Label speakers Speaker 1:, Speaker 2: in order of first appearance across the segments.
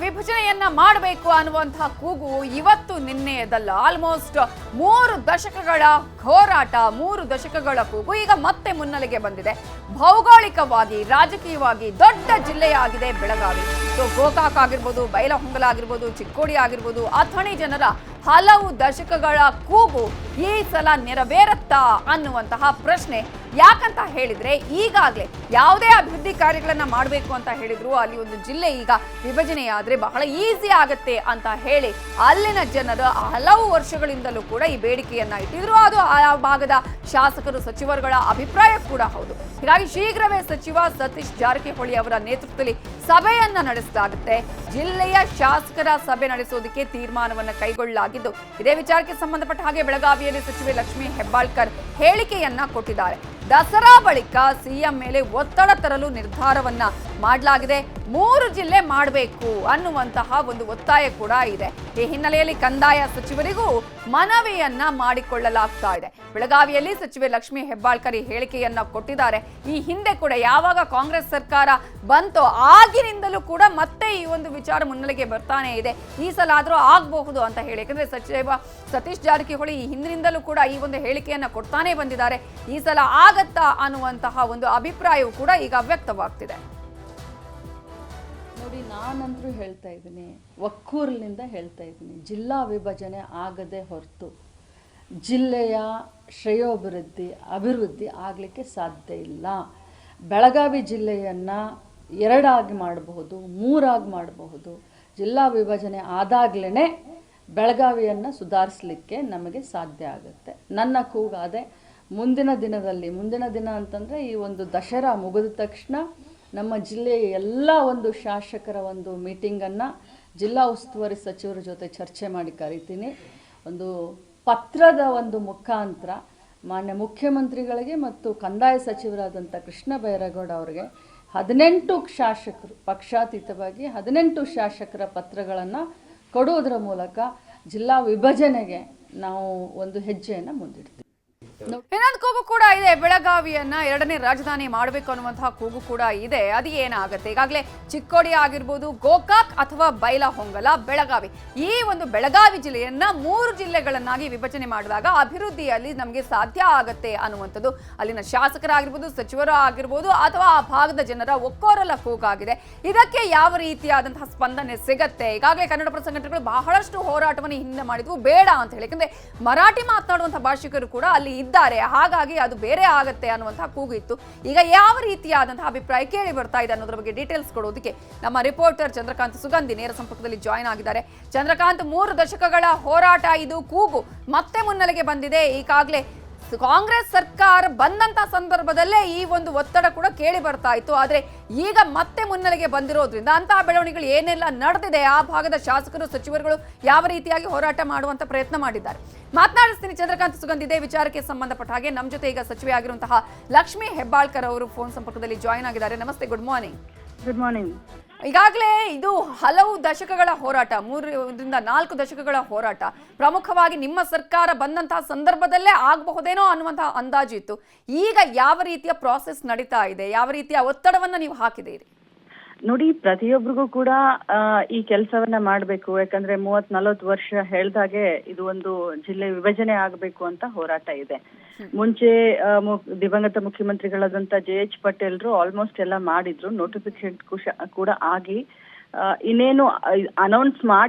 Speaker 1: ವಿಭಜನೆಯನ್ನ ಮಾಡಬೇಕು ಅನ್ನುವಂತಹ ಕೂಗು ಇವತ್ತು ನಿನ್ನೆಯದಲ್ಲ. ಆಲ್ಮೋಸ್ಟ್ 3 ದಶಕಗಳ ಹೋರಾಟ, 3 ದಶಕಗಳ ಕೂಗು ಈಗ ಮತ್ತೆ ಮುನ್ನೆಲೆಗೆ ಬಂದಿದೆ. ಭೌಗೋಳಿಕವಾಗಿ, ರಾಜಕೀಯವಾಗಿ ದೊಡ್ಡ ಜಿಲ್ಲೆಯಾಗಿದೆ ಬೆಳಗಾವಿ. ಸೊ ಗೋಕಾಕ್ ಆಗಿರ್ಬೋದು, ಬೈಲಹೊಂಗಲ ಆಗಿರ್ಬೋದು, ಚಿಕ್ಕೋಡಿ ಆಗಿರ್ಬೋದು, ಅಥಣಿ ಜನರ ಹಲವು ದಶಕಗಳ ಕೂಗು ಈ ಸಲ ನೆರವೇರುತ್ತಾ ಅನ್ನುವಂತಹ ಪ್ರಶ್ನೆ. ಯಾಕಂತ ಹೇಳಿದ್ರೆ ಈಗಾಗಲೇ ಯಾವುದೇ ಅಭಿವೃದ್ಧಿ ಕಾರ್ಯಗಳನ್ನ ಮಾಡಬೇಕು ಅಂತ ಹೇಳಿದ್ರು ಅಲ್ಲಿ ಒಂದು ಜಿಲ್ಲೆ ಈಗ ವಿಭಜನೆಯಾದ್ರೆ ಬಹಳ ಈಸಿ ಆಗತ್ತೆ ಅಂತ ಹೇಳಿ ಅಲ್ಲಿನ ಜನರು ಹಲವು ವರ್ಷಗಳಿಂದಲೂ ಕೂಡ ಈ ಬೇಡಿಕೆಯನ್ನ ಇಟ್ಟಿದ್ರು. ಅದು ಆ ಭಾಗದ ಶಾಸಕರು, ಸಚಿವರುಗಳ ಅಭಿಪ್ರಾಯ ಕೂಡ ಹೌದು. ಹೀಗಾಗಿ ಶೀಘ್ರವೇ ಸಚಿವ ಸತೀಶ್ ಜಾರಕಿಹೊಳಿ ಅವರ ನೇತೃತ್ವದಲ್ಲಿ ಸಭೆಯನ್ನ ನಡೆಸಲಾಗುತ್ತೆ. ಜಿಲ್ಲೆಯ ಶಾಸಕರ ಸಭೆ ನಡೆಸೋದಕ್ಕೆ ತೀರ್ಮಾನವನ್ನ ಕೈಗೊಳ್ಳಲಾಗಿದ್ದು, ಇದೇ ವಿಚಾರಕ್ಕೆ ಸಂಬಂಧಪಟ್ಟ ಹಾಗೆ ಬೆಳಗಾವಿಯಲ್ಲಿ ಸಚಿವೆ ಲಕ್ಷ್ಮೀ ಹೆಬ್ಬಾಳ್ಕರ್ ಹೇಳಿಕೆಯನ್ನ ಕೊಟ್ಟಿದ್ದಾರೆ. ದಸರಾ ಬಳಿಕ ಸಿಎಂ ಮೇಲೆ ಒತ್ತಡ ತರಲು ನಿರ್ಧಾರವನ್ನ ಮಾಡಲಾಗಿದೆ. 3 ಜಿಲ್ಲೆ ಮಾಡಬೇಕು ಅನ್ನುವಂತಹ ಒಂದು ಒತ್ತಾಯ ಕೂಡ ಇದೆ. ಈ ಹಿನ್ನೆಲೆಯಲ್ಲಿ ಕಂದಾಯ ಸಚಿವರಿಗೂ ಮನವಿಯನ್ನ ಮಾಡಿಕೊಳ್ಳಲಾಗ್ತಾ ಇದೆ. ಬೆಳಗಾವಿಯಲ್ಲಿ ಸಚಿವೆ ಲಕ್ಷ್ಮೀ ಹೆಬ್ಬಾಳ್ಕರ್ ಈ ಹೇಳಿಕೆಯನ್ನ ಕೊಟ್ಟಿದ್ದಾರೆ. ಈ ಹಿಂದೆ ಕೂಡ ಯಾವಾಗ ಕಾಂಗ್ರೆಸ್ ಸರ್ಕಾರ ಬಂತೋ ಆಗಿನಿಂದಲೂ ಕೂಡ ಮತ್ತೆ ಈ ಒಂದು ವಿಚಾರ ಮುನ್ನೆಲೆಗೆ ಬರ್ತಾನೆ ಇದೆ. ಈ ಸಲ ಆದ್ರೂ ಆಗಬಹುದು ಅಂತ ಹೇಳಿ, ಯಾಕಂದ್ರೆ ಸಚಿವ ಸತೀಶ್ ಜಾರಕಿಹೊಳಿ ಈ ಹಿಂದಿನಿಂದಲೂ ಕೂಡ ಈ ಒಂದು ಹೇಳಿಕೆಯನ್ನ ಕೊಡ್ತಾನೆ ಬಂದಿದ್ದಾರೆ. ಈ ಸಲ ಆಗತ್ತಾ ಅನ್ನುವಂತಹ ಒಂದು ಅಭಿಪ್ರಾಯವೂ ಕೂಡ ಈಗ ವ್ಯಕ್ತವಾಗ್ತಿದೆ.
Speaker 2: ನೋಡಿ, ನಾನಂತರೂ ಹೇಳ್ತಾ ಇದ್ದೀನಿ, ಒಕ್ಕೂರಿನಿಂದ ಹೇಳ್ತಾ ಇದ್ದೀನಿ, ಜಿಲ್ಲಾ ವಿಭಜನೆ ಆಗದೆ ಹೊರತು ಜಿಲ್ಲೆಯ ಅಭಿವೃದ್ಧಿ ಆಗಲಿಕ್ಕೆ ಸಾಧ್ಯ ಇಲ್ಲ. ಬೆಳಗಾವಿ ಜಿಲ್ಲೆಯನ್ನು 2 ಆಗಿ ಮಾಡಬಹುದು, 3 ಆಗಿ ಮಾಡಬಹುದು. ಜಿಲ್ಲಾ ವಿಭಜನೆ ಆದಾಗಲೇ ಬೆಳಗಾವಿಯನ್ನು ಸುಧಾರಿಸಲಿಕ್ಕೆ ನಮಗೆ ಸಾಧ್ಯ ಆಗುತ್ತೆ. ನನ್ನ ಕೂಗಾದೆ ಮುಂದಿನ ದಿನ ಅಂತಂದರೆ ಈ ಒಂದು ದಸರಾ ಮುಗಿದ ತಕ್ಷಣ ನಮ್ಮ ಜಿಲ್ಲೆಯ ಎಲ್ಲ ಒಂದು ಶಾಸಕರ ಒಂದು ಮೀಟಿಂಗನ್ನು ಜಿಲ್ಲಾ ಉಸ್ತುವಾರಿ ಸಚಿವರ ಜೊತೆ ಚರ್ಚೆ ಮಾಡಿ ಕರಿತೀನಿ. ಒಂದು ಪತ್ರದ ಒಂದು ಮುಖಾಂತರ ಮಾನ್ಯ ಮುಖ್ಯಮಂತ್ರಿಗಳಿಗೆ ಮತ್ತು ಕಂದಾಯ ಸಚಿವರಾದಂಥ ಕೃಷ್ಣ ಬೈರೇಗೌಡ ಅವರಿಗೆ 18 ಶಾಸಕರು ಪಕ್ಷಾತೀತವಾಗಿ 18 ಶಾಸಕರ ಪತ್ರಗಳನ್ನು ಕೊಡುವುದರ ಮೂಲಕ ಜಿಲ್ಲಾ ವಿಭಜನೆಗೆ ನಾವು ಒಂದು ಹೆಜ್ಜೆಯನ್ನು ಮುಂದಿಡ್ತೀವಿ.
Speaker 1: ಇನ್ನೊಂದು ಕೂಗು ಕೂಡ ಇದೆ. ಬೆಳಗಾವಿಯನ್ನ 2ನೇ ರಾಜಧಾನಿ ಮಾಡಬೇಕು ಅನ್ನುವಂತಹ ಕೂಗು ಕೂಡ ಇದೆ. ಅದು ಏನಾಗುತ್ತೆ? ಈಗಾಗಲೇ ಚಿಕ್ಕೋಡಿ ಆಗಿರ್ಬೋದು, ಗೋಕಾಕ್ ಅಥವಾ ಬೈಲಹೊಂಗಲ, ಬೆಳಗಾವಿ, ಈ ಒಂದು ಬೆಳಗಾವಿ ಜಿಲ್ಲೆಯನ್ನ 3 ಜಿಲ್ಲೆಗಳನ್ನಾಗಿ ವಿಭಜನೆ ಮಾಡಿದಾಗ ಅಭಿವೃದ್ಧಿಯಲ್ಲಿ ನಮಗೆ ಸಾಧ್ಯ ಆಗತ್ತೆ ಅನ್ನುವಂಥದ್ದು ಅಲ್ಲಿನ ಶಾಸಕರಾಗಿರ್ಬೋದು, ಸಚಿವರು ಆಗಿರ್ಬೋದು ಅಥವಾ ಆ ಭಾಗದ ಜನರ ಒಕ್ಕೊರಲ ಕೂಗಾಗಿದೆ. ಇದಕ್ಕೆ ಯಾವ ರೀತಿಯಾದಂತಹ ಸ್ಪಂದನೆ ಸಿಗತ್ತೆ? ಈಗಾಗಲೇ ಕನ್ನಡಪರ ಸಂಘಟನೆಗಳು ಬಹಳಷ್ಟು ಹೋರಾಟವನ್ನು ಹಿಂದೆ ಮಾಡಿದ್ವು, ಬೇಡ ಅಂತ ಹೇಳಿ. ಯಾಕಂದ್ರೆ ಮರಾಠಿ ಮಾತನಾಡುವಂತಹ ಭಾಷಿಕರು ಕೂಡ ಅಲ್ಲಿ ಇದ್ದಾರೆ, ಹಾಗಾಗಿ ಅದು ಬೇರೆ ಆಗತ್ತೆ ಅನ್ನುವಂತಹ ಕೂಗು ಇತ್ತು. ಈಗ ಯಾವ ರೀತಿಯಾದಂತಹ ಅಭಿಪ್ರಾಯ ಕೇಳಿ ಬರ್ತಾ ಇದೆ ಅನ್ನೋದ್ರ ಬಗ್ಗೆ ಡೀಟೇಲ್ಸ್ ಕೊಡೋದಕ್ಕೆ ನಮ್ಮ ರಿಪೋರ್ಟರ್ ಚಂದ್ರಕಾಂತ್ ಸುಗಂಧಿ ನೇರ ಸಂಪರ್ಕದಲ್ಲಿ ಜಾಯಿನ್ ಆಗಿದ್ದಾರೆ. ಚಂದ್ರಕಾಂತ್, 3 ದಶಕಗಳ ಹೋರಾಟ, ಇದು ಕೂಗು ಮತ್ತೆ ಮುನ್ನೆಲೆಗೆ ಬಂದಿದೆ. ಈಗಾಗಲೇ ಕಾಂಗ್ರೆಸ್ ಸರ್ಕಾರ ಬಂದಂತ ಸಂದರ್ಭದಲ್ಲೇ ಈ ಒಂದು ಒತ್ತಡ ಕೂಡ ಕೇಳಿ ಬರ್ತಾ ಇತ್ತು. ಆದ್ರೆ ಈಗ ಮತ್ತೆ ಮುನ್ನೆಲೆಗೆ ಬಂದಿರೋದ್ರಿಂದ ಅಂತಹ ಬೆಳವಣಿಗೆಗಳು ಏನೆಲ್ಲ ನಡೆದಿದೆ, ಆ ಭಾಗದ ಶಾಸಕರು, ಸಚಿವರುಗಳು ಯಾವ ರೀತಿಯಾಗಿ ಹೋರಾಟ ಮಾಡುವಂತ ಪ್ರಯತ್ನ ಮಾಡಿದ್ದಾರೆ ಮಾತನಾಡಿಸ್ತೀನಿ. ಚಂದ್ರಕಾಂತ್ ಸುಗಂಧಿ, ಇದೇ ವಿಚಾರಕ್ಕೆ ಸಂಬಂಧಪಟ್ಟ ಹಾಗೆ ನಮ್ಮ ಜೊತೆ ಈಗ ಸಚಿವೆ ಆಗಿರುವಂತಹ ಲಕ್ಷ್ಮೀ ಹೆಬ್ಬಾಳ್ಕರ್ ಅವರು ಫೋನ್ ಸಂಪರ್ಕದಲ್ಲಿ ಜಾಯಿನ್ ಆಗಿದ್ದಾರೆ. ನಮಸ್ತೆ, ಗುಡ್ ಮಾರ್ನಿಂಗ್.
Speaker 3: Good morning.
Speaker 1: ಈಗಾಗಲೇ ಇದು ಹಲವು ದಶಕಗಳ ಹೋರಾಟ, 3ರಿಂದ 4 ದಶಕಗಳ ಹೋರಾಟ. ಪ್ರಮುಖವಾಗಿ ನಿಮ್ಮ ಸರ್ಕಾರ ಬಂದಂತಹ ಸಂದರ್ಭದಲ್ಲೇ ಆಗಬಹುದೇನೋ ಅನ್ನುವಂತಹ ಅಂದಾಜು ಇತ್ತು. ಈಗ ಯಾವ ರೀತಿಯ ಪ್ರಾಸೆಸ್ ನಡೀತಾ ಇದೆ? ಯಾವ ರೀತಿಯ ಒತ್ತಡವನ್ನ ನೀವು ಹಾಕಿದ್ದೀರಿ?
Speaker 3: ನೋಡಿ, ಪ್ರತಿಯೊಬ್ಬರಿಗೂ ಕೂಡ ಈ ಕೆಲಸವನ್ನ ಮಾಡಬೇಕು. ಯಾಕಂದ್ರೆ 30-40 ವರ್ಷ ಹೇಳ್ದಾಗೆ ಇದು ಒಂದು ಜಿಲ್ಲೆ ವಿಭಜನೆ ಆಗಬೇಕು ಅಂತ ಹೋರಾಟ ಇದೆ. ಮುಂಚೆ ದಿವಂಗತ ಮುಖ್ಯಮಂತ್ರಿಗಳಾದಂತ JH ಪಟೇಲ್ರು ಆಲ್ಮೋಸ್ಟ್ ಎಲ್ಲ ಮಾಡಿದ್ರು, ನೋಟಿಫಿಕೇಶನ್ ಕೂಡ ಆಗಿ ಇನ್ನೇನು ಅನೌನ್ಸ್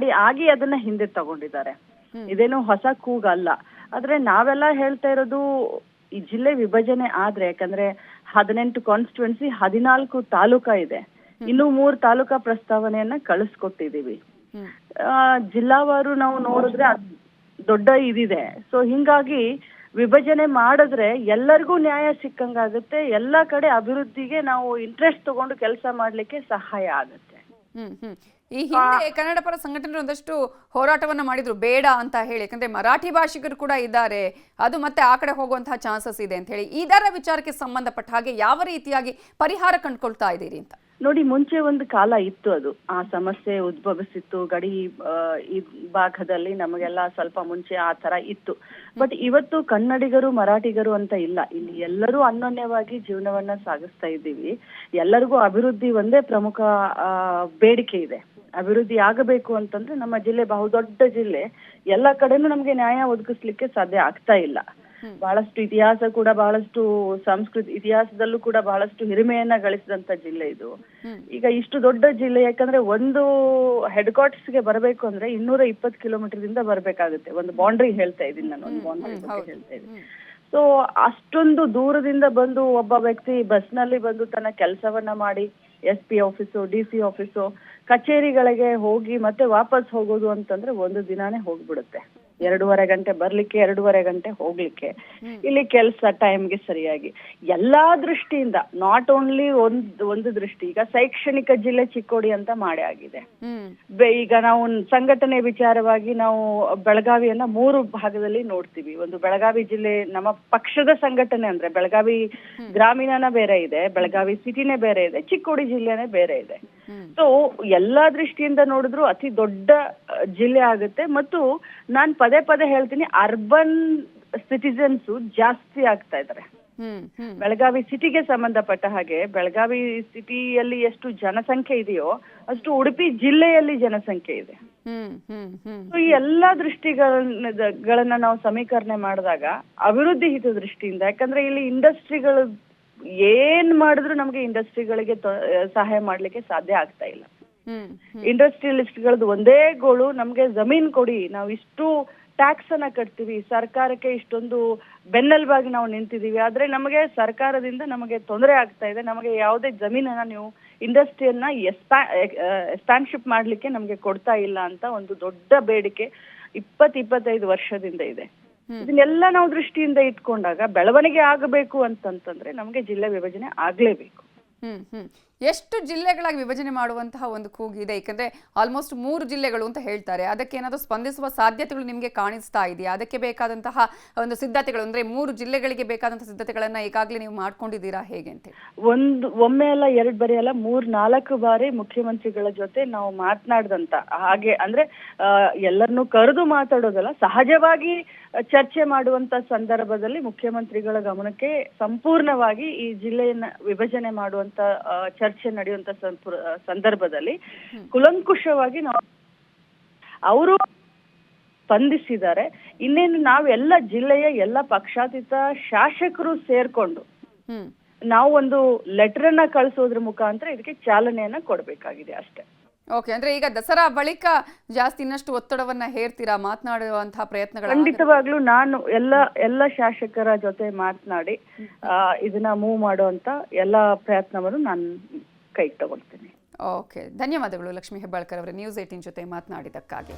Speaker 3: ಆಗಿ ಅದನ್ನ ಹಿಂದೆ ತಗೊಂಡಿದ್ದಾರೆ. ಇದೇನು ಹೊಸ ಕೂಗಲ್ಲ. ಆದ್ರೆ ನಾವೆಲ್ಲ ಹೇಳ್ತಾ ಇರೋದು ಈ ಜಿಲ್ಲೆ ವಿಭಜನೆ ಆದ್ರೆ, ಯಾಕಂದ್ರೆ 18 ಕಾನ್ಸ್ಟಿಟ್ಯೂನ್ಸಿ 14 ತಾಲೂಕಾ ಇದೆ, ಇನ್ನು 3 ತಾಲೂಕಾ ಪ್ರಸ್ತಾವನೆಯನ್ನ ಕಳಿಸ್ಕೊಟ್ಟಿದೀವಿ. ಜಿಲ್ಲಾವಾರು ನಾವು ನೋಡಿದ್ರೆ ದೊಡ್ಡ ಇದಿದೆ. ಸೊ ಹಿಂಗಾಗಿ ವಿಭಜನೆ ಮಾಡಿದ್ರೆ ಎಲ್ಲರಿಗೂ ನ್ಯಾಯ ಸಿಕ್ಕಂಗಾಗುತ್ತೆ, ಎಲ್ಲ ಕಡೆ ಅಭಿವೃದ್ಧಿಗೆ ನಾವು ಇಂಟ್ರೆಸ್ಟ್ ತಗೊಂಡು ಕೆಲಸ ಮಾಡ್ಲಿಕ್ಕೆ ಸಹಾಯ ಆಗುತ್ತೆ.
Speaker 1: ಈ ಹಿಂದೆ ಕನ್ನಡ ಪರ ಸಂಘಟನೆಗಳು ಒಂದಷ್ಟು ಹೋರಾಟವನ್ನ ಮಾಡಿದ್ರು, ಬೇಡ ಅಂತ ಹೇಳಿ. ಯಾಕಂದ್ರೆ ಮರಾಠಿ ಭಾಷಿಕರು ಕೂಡ ಇದ್ದಾರೆ, ಅದು ಮತ್ತೆ ಆ ಕಡೆ ಹೋಗುವಂತಹ ಚಾನ್ಸಸ್ ಇದೆ ಅಂತ ಹೇಳಿ. ಇದರ ವಿಚಾರಕ್ಕೆ ಸಂಬಂಧಪಟ್ಟ ಹಾಗೆ ಯಾವ ರೀತಿಯಾಗಿ ಪರಿಹಾರ ಕಂಡುಕೊಳ್ತಾ ಇದ್ದೀರಿ ಅಂತ?
Speaker 3: ನೋಡಿ, ಮುಂಚೆ ಒಂದು ಕಾಲ ಇತ್ತು, ಅದು ಆ ಸಮಸ್ಯೆ ಉದ್ಭವಿಸಿತ್ತು ಗಡಿ ಈ ಭಾಗದಲ್ಲಿ, ನಮಗೆಲ್ಲ ಸ್ವಲ್ಪ ಮುಂಚೆ ಆ ತರ ಇತ್ತು. ಬಟ್ ಇವತ್ತು ಕನ್ನಡಿಗರು ಮರಾಠಿಗರು ಅಂತ ಇಲ್ಲ, ಇಲ್ಲಿ ಎಲ್ಲರೂ ಅನ್ಯೋನ್ಯವಾಗಿ ಜೀವನವನ್ನ ಸಾಗಿಸ್ತಾ ಇದ್ದೀವಿ. ಎಲ್ಲರಿಗೂ ಅಭಿವೃದ್ಧಿ ಒಂದೇ ಪ್ರಮುಖ ಬೇಡಿಕೆ ಇದೆ. ಅಭಿವೃದ್ಧಿ ಆಗಬೇಕು ಅಂತಂದ್ರೆ ನಮ್ಮ ಜಿಲ್ಲೆ ಬಹುದೊಡ್ಡ ಜಿಲ್ಲೆ, ಎಲ್ಲ ಕಡೆನೂ ನಮ್ಗೆ ನ್ಯಾಯ ಒದಗಿಸ್ಲಿಕ್ಕೆ ಸಾಧ್ಯ ಆಗ್ತಾ ಇಲ್ಲ. ಬಹಳಷ್ಟು ಇತಿಹಾಸ ಕೂಡ, ಬಹಳಷ್ಟು ಸಂಸ್ಕೃತಿ ಇತಿಹಾಸದಲ್ಲೂ ಕೂಡ ಬಹಳಷ್ಟು ಹಿರಿಮೆಯನ್ನ ಗಳಿಸಿದಂತ ಜಿಲ್ಲೆ ಇದು. ಈಗ ಇಷ್ಟು ದೊಡ್ಡ ಜಿಲ್ಲೆ, ಯಾಕಂದ್ರೆ ಒಂದು ಹೆಡ್ ಕ್ವಾರ್ಟರ್ಸ್ಗೆ ಬರಬೇಕು ಅಂದ್ರೆ 220 ಕಿಲೋಮೀಟರ್ ಬರ್ಬೇಕಾಗುತ್ತೆ. ಒಂದು ಬೌಂಡ್ರಿ ಹೇಳ್ತಾ ಇದ್ದೀನಿ ನಾನು, ಒಂದು ಬೌಂಡ್ರಿ ಹೇಳ್ತಾ ಇದ್ದೀನಿ. ಸೊ ಅಷ್ಟೊಂದು ದೂರದಿಂದ ಬಂದು ಒಬ್ಬ ವ್ಯಕ್ತಿ ಬಸ್ನಲ್ಲಿ ಬಂದು ತನ್ನ ಕೆಲಸವನ್ನ ಮಾಡಿ SP ಆಫೀಸು, DC ಆಫೀಸು, ಕಚೇರಿಗಳಿಗೆ ಹೋಗಿ ಮತ್ತೆ ವಾಪಸ್ ಹೋಗೋದು ಅಂತಂದ್ರೆ ಒಂದು ದಿನಾನೇ ಹೋಗ್ಬಿಡುತ್ತೆ. 2.5 ಗಂಟೆ ಬರ್ಲಿಕ್ಕೆ, 2.5 ಗಂಟೆ ಹೋಗ್ಲಿಕ್ಕೆ. ಇಲ್ಲಿ ಕೆಲಸ ಟೈಮ್ಗೆ ಸರಿಯಾಗಿ ಎಲ್ಲಾ ದೃಷ್ಟಿಯಿಂದ, ನಾಟ್ ಓನ್ಲಿ ಒಂದು ದೃಷ್ಟಿ, ಈಗ ಶೈಕ್ಷಣಿಕ ಜಿಲ್ಲೆ ಚಿಕ್ಕೋಡಿ ಅಂತ ಮಾಡೇ ಆಗಿದೆ. ಈಗ ನಾವು ಸಂಘಟನೆ ವಿಚಾರವಾಗಿ ನಾವು ಬೆಳಗಾವಿಯನ್ನ 3 ಭಾಗದಲ್ಲಿ ನೋಡ್ತೀವಿ. ಒಂದು ಬೆಳಗಾವಿ ಜಿಲ್ಲೆ ನಮ್ಮ ಪಕ್ಷದ ಸಂಘಟನೆ ಅಂದ್ರೆ ಬೆಳಗಾವಿ ಗ್ರಾಮೀಣನ ಬೇರೆ ಇದೆ, ಬೆಳಗಾವಿ ಸಿಟಿನೇ ಬೇರೆ ಇದೆ, ಚಿಕ್ಕೋಡಿ ಜಿಲ್ಲೆನೇ ಬೇರೆ ಇದೆ. ಸೊ ಎಲ್ಲಾ ದೃಷ್ಟಿಯಿಂದ ನೋಡಿದ್ರು ಅತಿ ದೊಡ್ಡ ಜಿಲ್ಲೆ ಆಗುತ್ತೆ. ಮತ್ತು ನಾನ್ ಪದೇ ಹೇಳ್ತೀನಿ, ಅರ್ಬನ್ ಸಿಟಿಸನ್ಸ್ ಜಾಸ್ತಿ ಆಗ್ತಾ ಇದ್ದಾರೆ. ಬೆಳಗಾವಿ ಸಿಟಿಗೆ ಸಂಬಂಧಪಟ್ಟ ಹಾಗೆ ಬೆಳಗಾವಿ ಸಿಟಿಯಲ್ಲಿ ಎಷ್ಟು ಜನಸಂಖ್ಯೆ ಇದೆಯೋ ಅಷ್ಟು ಉಡುಪಿ ಜಿಲ್ಲೆಯಲ್ಲಿ ಜನಸಂಖ್ಯೆ ಇದೆ. ಸೊ ಈ ಎಲ್ಲಾ ದೃಷ್ಟಿಗಳನ್ನ ನಾವು ಸಮೀಕರಣೆ ಮಾಡಿದಾಗ ಅಭಿವೃದ್ಧಿ ಹಿತದೃಷ್ಟಿಯಿಂದ, ಯಾಕಂದ್ರೆ ಇಲ್ಲಿ ಇಂಡಸ್ಟ್ರಿಗಳು ಏನ್ ಮಾಡಿದ್ರು ನಮ್ಗೆ ಇಂಡಸ್ಟ್ರಿಗಳಿಗೆ ಸಹಾಯ ಮಾಡ್ಲಿಕ್ಕೆ ಸಾಧ್ಯ ಆಗ್ತಾ ಇಲ್ಲ. ಇಂಡಸ್ಟ್ರಿಯಲಿಸ್ಟ್ಗಳದ್ದು ಒಂದೇ ಗೋಳು, ನಮ್ಗೆ ಜಮೀನ್ ಕೊಡಿ, ನಾವು ಇಷ್ಟು ಟ್ಯಾಕ್ಸ್ ಅನ್ನ ಕಟ್ತೀವಿ, ಸರ್ಕಾರಕ್ಕೆ ಇಷ್ಟೊಂದು ಬೆನ್ನೆಲುಬಾಗಿ ನಾವು ನಿಂತಿದೀವಿ, ಆದ್ರೆ ನಮಗೆ ಸರ್ಕಾರದಿಂದ ನಮಗೆ ತೊಂದರೆ ಆಗ್ತಾ ಇದೆ, ನಮಗೆ ಯಾವುದೇ ಜಮೀನನ್ನ ನೀವು ಇಂಡಸ್ಟ್ರಿಯನ್ನ ಎಕ್ಸ್ಪಾನ್ಶಿಪ್ ಮಾಡ್ಲಿಕ್ಕೆ ನಮ್ಗೆ ಕೊಡ್ತಾ ಇಲ್ಲ ಅಂತ ಒಂದು ದೊಡ್ಡ ಬೇಡಿಕೆ 20-25 ವರ್ಷದಿಂದ ಇದೆ. ಇದನ್ನೆಲ್ಲ ನಾವು ದೃಷ್ಟಿಯಿಂದ ಇಟ್ಕೊಂಡಾಗ ಬೆಳವಣಿಗೆ ಆಗಬೇಕು ಅಂತಂತಂದ್ರೆ ನಮ್ಗೆ ಜಿಲ್ಲೆ ವಿಭಜನೆ ಆಗ್ಲೇಬೇಕು.
Speaker 1: ಎಷ್ಟು ಜಿಲ್ಲೆಗಳಾಗಿ ವಿಭಜನೆ ಮಾಡುವಂತಹ ಒಂದು ಕೂಗಿದೆ? ಯಾಕಂದ್ರೆ ಆಲ್ಮೋಸ್ಟ್ 3 ಜಿಲ್ಲೆಗಳು ಅಂತ ಹೇಳ್ತಾರೆ. ಅದಕ್ಕೆ ಏನಾದರೂ ಸ್ಪಂದಿಸುವ ಸಾಧ್ಯತೆಗಳು ನಿಮಗೆ ಕಾಣಿಸ್ತಾ ಇದೆಯಾ? ಅದಕ್ಕೆ ಬೇಕಾದಂತಹ ಒಂದು ಸಿದ್ಧತೆಗಳು, ಅಂದ್ರೆ 3 ಜಿಲ್ಲೆಗಳಿಗೆ ಬೇಕಾದಂತಹ ಸಿದ್ಧತೆಗಳನ್ನ ಈಗಾಗಲೇ ನೀವು ಮಾಡ್ಕೊಂಡಿದ್ದೀರಾ ಹೇಗೆ ಅಂತ?
Speaker 3: ಒಮ್ಮೆ ಅಲ್ಲ, 2 ಬಾರಿ ಅಲ್ಲ, 3-4 ಬಾರಿ ಮುಖ್ಯಮಂತ್ರಿಗಳ ಜೊತೆ ನಾವು ಮಾತನಾಡ್ದಂತ ಹಾಗೆ, ಅಂದ್ರೆ ಎಲ್ಲರನ್ನೂ ಕರೆದು ಮಾತಾಡೋದಲ್ಲ, ಸಹಜವಾಗಿ ಚರ್ಚೆ ಮಾಡುವಂತ ಸಂದರ್ಭದಲ್ಲಿ ಮುಖ್ಯಮಂತ್ರಿಗಳ ಗಮನಕ್ಕೆ ಸಂಪೂರ್ಣವಾಗಿ ಈ ಜಿಲ್ಲೆಯನ್ನ ವಿಭಜನೆ ಮಾಡುವಂತ ಚರ್ಚೆ ನಡೆಯುವಂತ ಸಂದರ್ಭದಲ್ಲಿ ಕುಲಂಕುಷವಾಗಿ ನಾವು ಅವರು ಸ್ಪಂದಿಸಿದ್ದಾರೆ. ಇನ್ನೇನು ನಾವೆಲ್ಲ ಜಿಲ್ಲೆಯ ಎಲ್ಲ ಪಕ್ಷಾತೀತ ಶಾಸಕರು ಸೇರ್ಕೊಂಡು ನಾವು ಒಂದು ಲೆಟರ್ ಅನ್ನ ಕಳಿಸೋದ್ರ ಮುಖಾಂತರ ಇದಕ್ಕೆ ಚಾಲನೆಯನ್ನ ಕೊಡ್ಬೇಕಾಗಿದೆ ಅಷ್ಟೇ.
Speaker 1: ಓಕೆ, ಅಂದ್ರೆ ಈಗ ದಸರಾ ಬಳಿಕ ಜಾಸ್ತಿ ಇನ್ನಷ್ಟು ಒತ್ತಡವನ್ನ ಹೇರ್ತೀರಾ, ಮಾತನಾಡುವಂತಹ ಪ್ರಯತ್ನಗಳು?
Speaker 3: ಖಂಡಿತವಾಗ್ಲೂ ನಾನು ಎಲ್ಲ ಶಾಸಕರ ಜೊತೆ ಮಾತನಾಡಿ ಇದನ್ನ ಮೂವ್ ಮಾಡುವಂತ ಎಲ್ಲಾ ಪ್ರಯತ್ನವನ್ನು ನಾನು ಕೈಗೆ ತಗೊಳ್ತೀನಿ.
Speaker 1: ಓಕೆ, ಧನ್ಯವಾದಗಳು ಲಕ್ಷ್ಮೀ ಹೆಬ್ಬಾಳ್ಕರ್ ಅವರೇ ನ್ಯೂಸ್ 18 ಜೊತೆ ಮಾತನಾಡಿದ್ದಕ್ಕಾಗಿ.